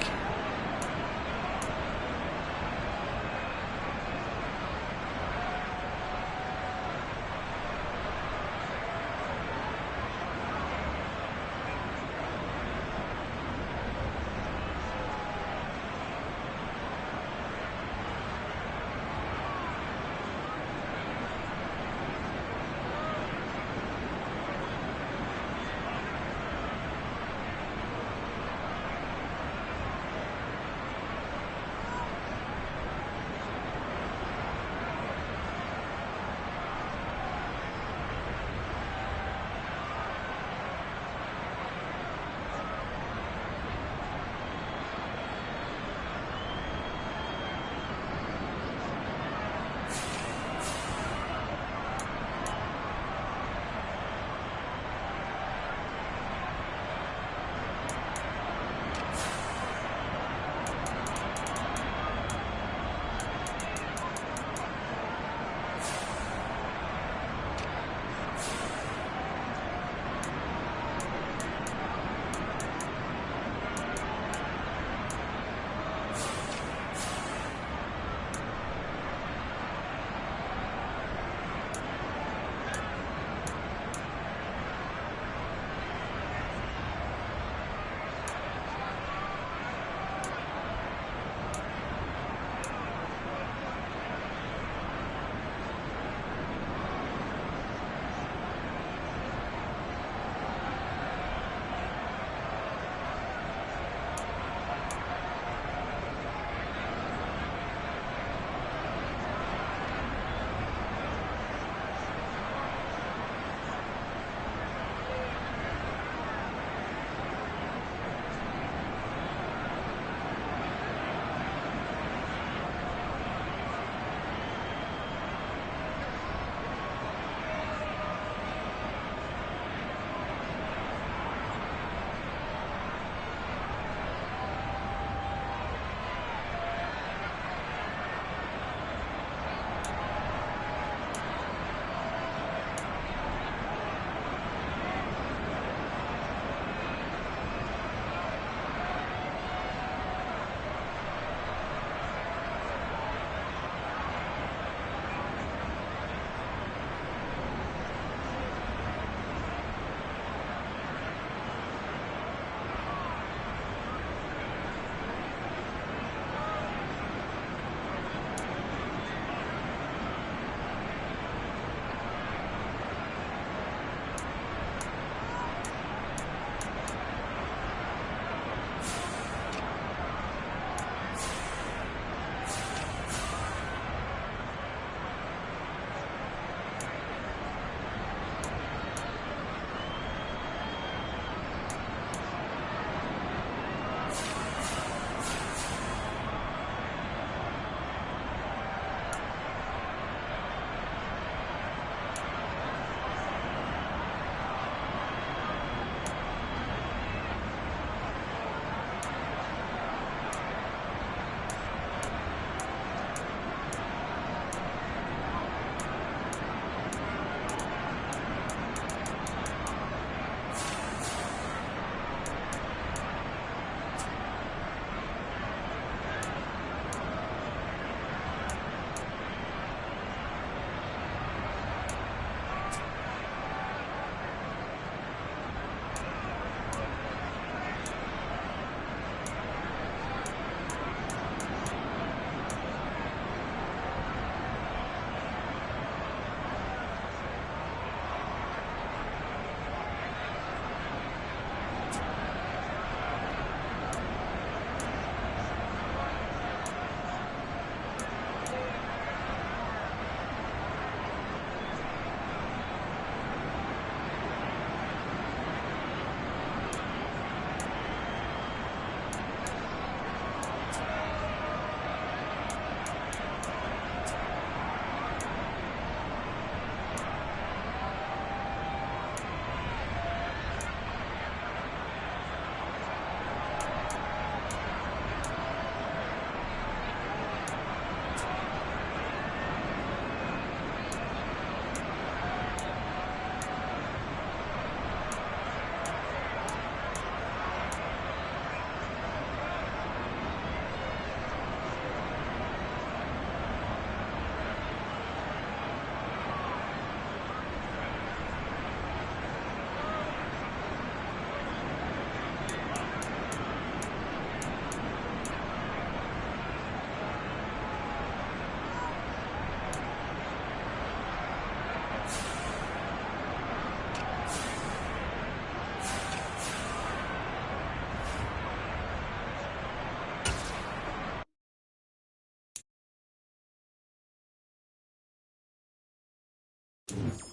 it.